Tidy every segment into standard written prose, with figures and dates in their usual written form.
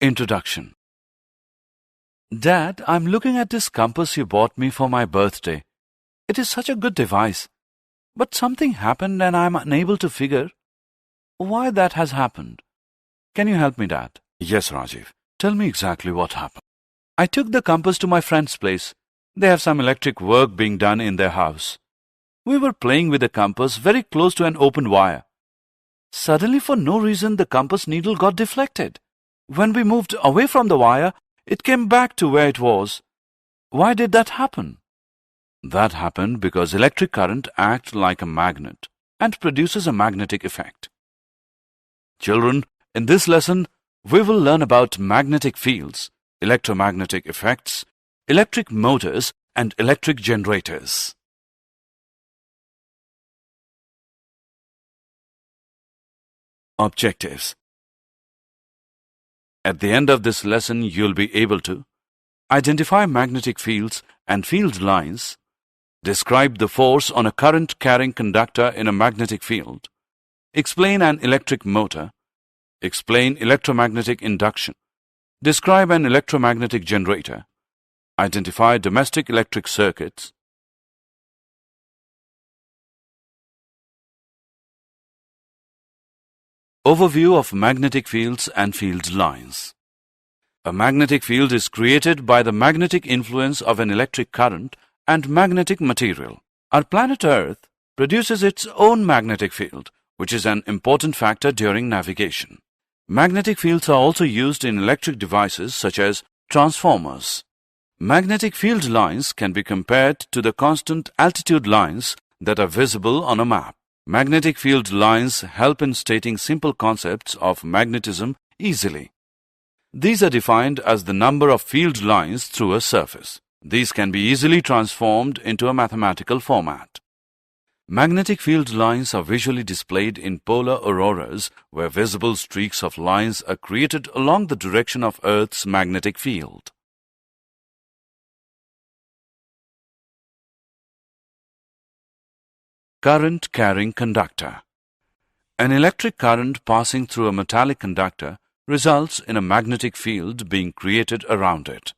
Introduction. Dad, I'm looking at this compass you bought me for my birthday. It is such a good device. But something happened and I'm unable to figure why that has happened. Can you help me, Dad? Yes, Rajiv. Tell me exactly what happened. I took the compass to my friend's place. They have some electric work being done in their house. We were playing with the compass very close to an open wire. Suddenly, for no reason, the compass needle got deflected. When we moved away from the wire, it came back to where it was. Why did that happen? That happened because electric current acts like a magnet and produces a magnetic effect. Children, in this lesson, we will learn about magnetic fields, electromagnetic effects, electric motors, and electric generators. Objectives. At the end of this lesson, you'll be able to identify magnetic fields and field lines, describe the force on a current-carrying conductor in a magnetic field, explain an electric motor, explain electromagnetic induction, describe an electromagnetic generator, identify domestic electric circuits. Overview of magnetic fields and field lines. A magnetic field is created by the magnetic influence of an electric current and magnetic material. Our planet Earth produces its own magnetic field, which is an important factor during navigation. Magnetic fields are also used in electric devices such as transformers. Magnetic field lines can be compared to the constant altitude lines that are visible on a map. Magnetic field lines help in stating simple concepts of magnetism easily. These are defined as the number of field lines through a surface. These can be easily transformed into a mathematical format. Magnetic field lines are visually displayed in polar auroras, where visible streaks of lines are created along the direction of Earth's magnetic field. Current-carrying conductor. An electric current passing through a metallic conductor results in a magnetic field being created around it.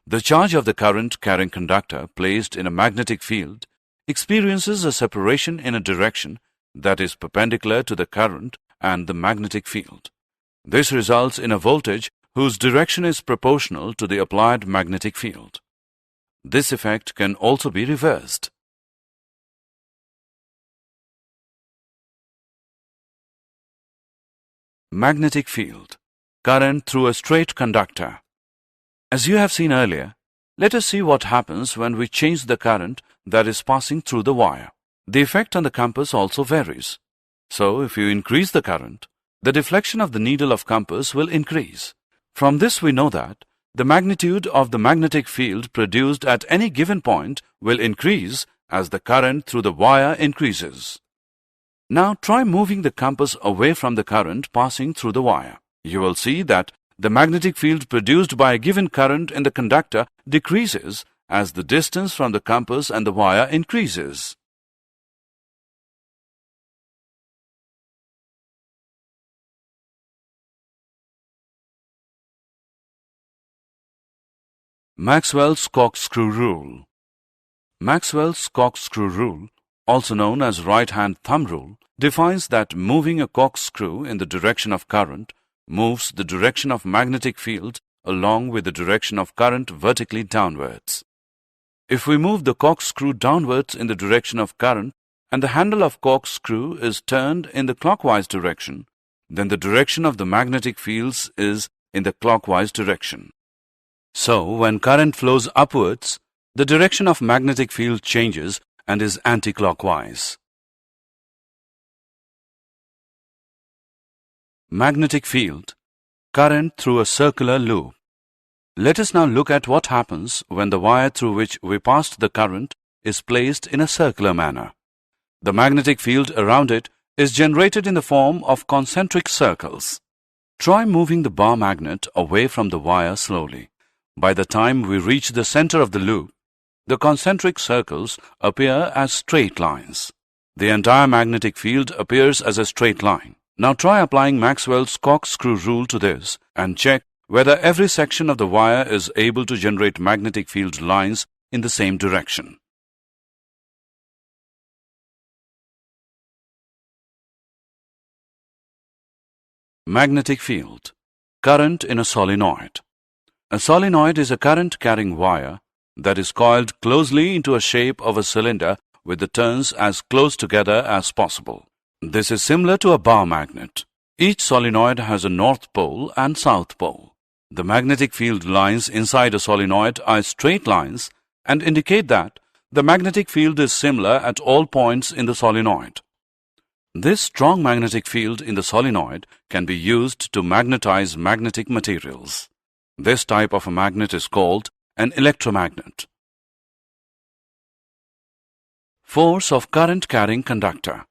The charge of the current-carrying conductor placed in a magnetic field experiences a separation in a direction that is perpendicular to the current and the magnetic field. This results in a voltage whose direction is proportional to the applied magnetic field. This effect can also be reversed. Magnetic field. Current through a straight conductor. As you have seen earlier, let us see what happens when we change the current that is passing through the wire. The effect on the compass also varies. So, if you increase the current, the deflection of the needle of compass will increase. From this we know that the magnitude of the magnetic field produced at any given point will increase as the current through the wire increases. Now try moving the compass away from the current passing through the wire. You will see that the magnetic field produced by a given current in the conductor decreases as the distance from the compass and the wire increases. Maxwell's corkscrew rule. Maxwell's corkscrew rule, also known as right-hand thumb rule, defines that moving a corkscrew in the direction of current moves the direction of magnetic field along with the direction of current vertically downwards. If we move the corkscrew downwards in the direction of current and the handle of corkscrew is turned in the clockwise direction, then the direction of the magnetic fields is in the clockwise direction. So, when current flows upwards, the direction of magnetic field changes and is anti-clockwise. Magnetic field. Current through a circular loop. Let us now look at what happens when the wire through which we passed the current is placed in a circular manner. The magnetic field around it is generated in the form of concentric circles. Try moving the bar magnet away from the wire slowly. By the time we reach the center of the loop, the concentric circles appear as straight lines. The entire magnetic field appears as a straight line. Now try applying Maxwell's corkscrew rule to this and check whether every section of the wire is able to generate magnetic field lines in the same direction. Magnetic field. Current in a solenoid. A solenoid is a current-carrying wire that is coiled closely into a shape of a cylinder with the turns as close together as possible. This is similar to a bar magnet. Each solenoid has a north pole and south pole. The magnetic field lines inside a solenoid are straight lines and indicate that the magnetic field is similar at all points in the solenoid. This strong magnetic field in the solenoid can be used to magnetize magnetic materials. This type of a magnet is called an electromagnet. Force of current-carrying conductor.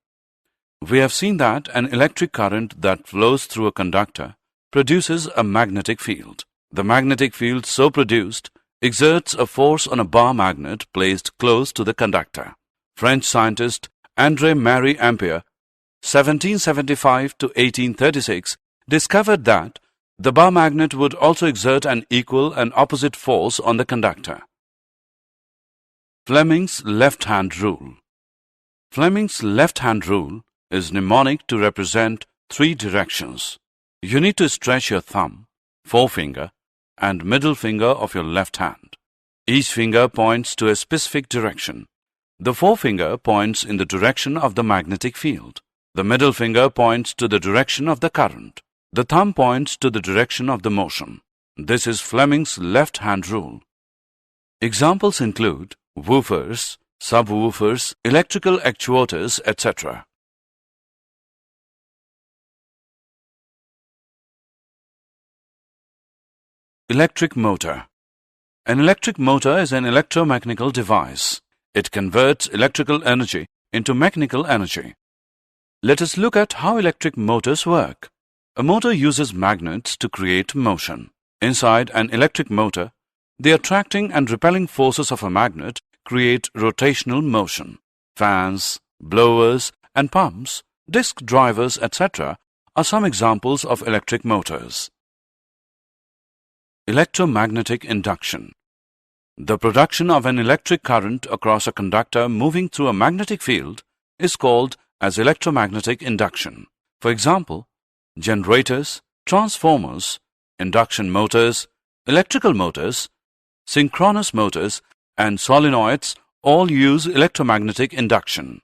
We have seen that an electric current that flows through a conductor produces a magnetic field. The magnetic field so produced exerts a force on a bar magnet placed close to the conductor. French scientist André-Marie Ampère, 1775 to 1836, discovered that the bar magnet would also exert an equal and opposite force on the conductor. Fleming's left-hand rule. Fleming's left-hand rule is mnemonic to represent three directions. You need to stretch your thumb, forefinger, and middle finger of your left hand. Each finger points to a specific direction. The forefinger points in the direction of the magnetic field. The middle finger points to the direction of the current. The thumb points to the direction of the motion. This is Fleming's left-hand rule. Examples include woofers, subwoofers, electrical actuators, etc. Electric motor. An electric motor is an electromechanical device. It converts electrical energy into mechanical energy. Let us look at how electric motors work. A motor uses magnets to create motion. Inside an electric motor, the attracting and repelling forces of a magnet create rotational motion. Fans, blowers, and pumps, disc drivers, etc. are some examples of electric motors. Electromagnetic induction. The production of an electric current across a conductor moving through a magnetic field is called as electromagnetic induction. For example, generators, transformers, induction motors, electrical motors, synchronous motors, and solenoids all use electromagnetic induction.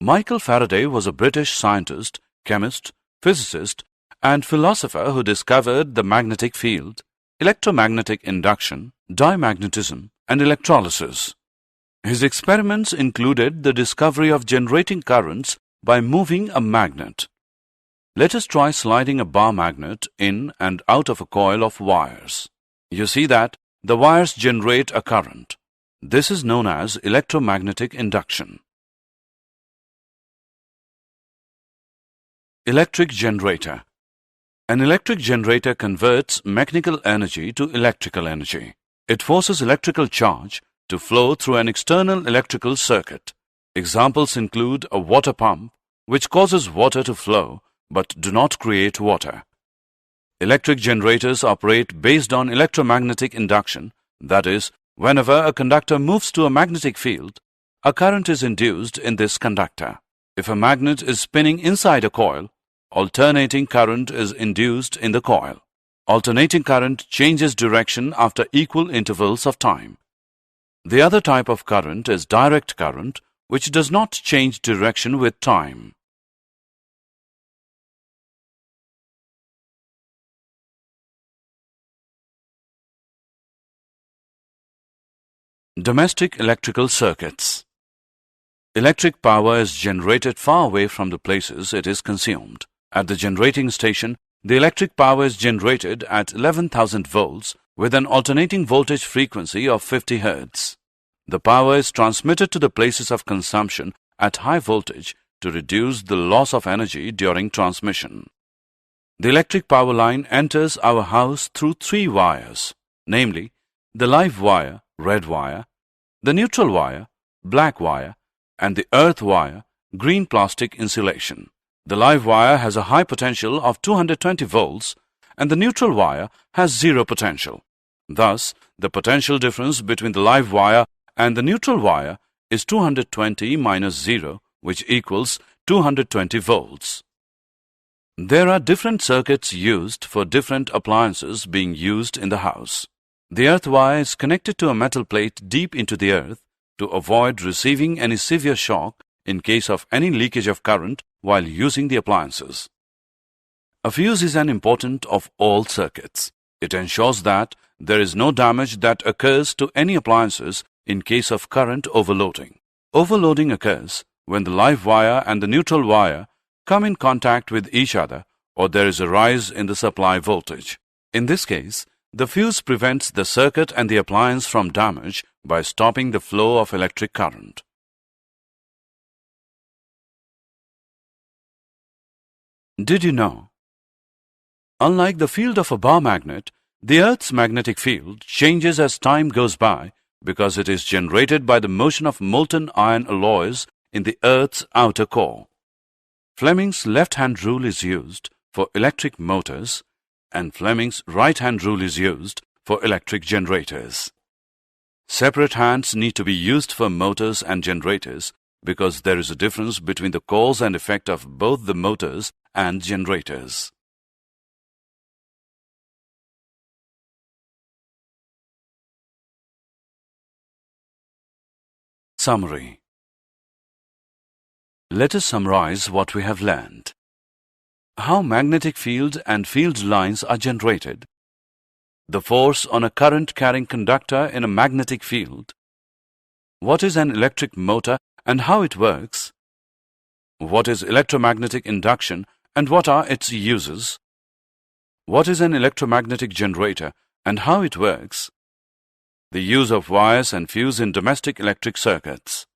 Michael Faraday was a British scientist, chemist, physicist, and philosopher who discovered the magnetic field, electromagnetic induction, diamagnetism, and electrolysis. His experiments included the discovery of generating currents by moving a magnet. Let us try sliding a bar magnet in and out of a coil of wires. You see that the wires generate a current. This is known as electromagnetic induction. Electric generator. An electric generator converts mechanical energy to electrical energy. It forces electrical charge to flow through an external electrical circuit. Examples include a water pump, which causes water to flow but do not create water. Electric generators operate based on electromagnetic induction, that is, whenever a conductor moves to a magnetic field, a current is induced in this conductor. If a magnet is spinning inside a coil, alternating current is induced in the coil. Alternating current changes direction after equal intervals of time. The other type of current is direct current, which does not change direction with time. Domestic electrical circuits. Electric power is generated far away from the places it is consumed. At the generating station, the electric power is generated at 11,000 volts with an alternating voltage frequency of 50 Hz. The power is transmitted to the places of consumption at high voltage to reduce the loss of energy during transmission. The electric power line enters our house through three wires, namely the live wire, red wire, the neutral wire, black wire, and the earth wire, green plastic insulation. The live wire has a high potential of 220 volts and the neutral wire has zero potential. Thus, the potential difference between the live wire and the neutral wire is 220 minus 0, which equals 220 volts. There are different circuits used for different appliances being used in the house. The earth wire is connected to a metal plate deep into the earth to avoid receiving any severe shock in case of any leakage of current while using the appliances. A fuse is an important of all circuits. It ensures that there is no damage that occurs to any appliances in case of current overloading. Overloading occurs when the live wire and the neutral wire come in contact with each other or there is a rise in the supply voltage. In this case, the fuse prevents the circuit and the appliance from damage by stopping the flow of electric current. Did you know? Unlike the field of a bar magnet, the Earth's magnetic field changes as time goes by because it is generated by the motion of molten iron alloys in the Earth's outer core. Fleming's left-hand rule is used for electric motors and Fleming's right-hand rule is used for electric generators. Separate hands need to be used for motors and generators because there is a difference between the cause and effect of both the motors and generators. Summary. Let us summarize what we have learned. How magnetic field and field lines are generated. The force on a current-carrying conductor in a magnetic field. What is an electric motor and how it works? What is electromagnetic induction and what are its uses? What is an electromagnetic generator and how it works? The use of wires and fuse in domestic electric circuits.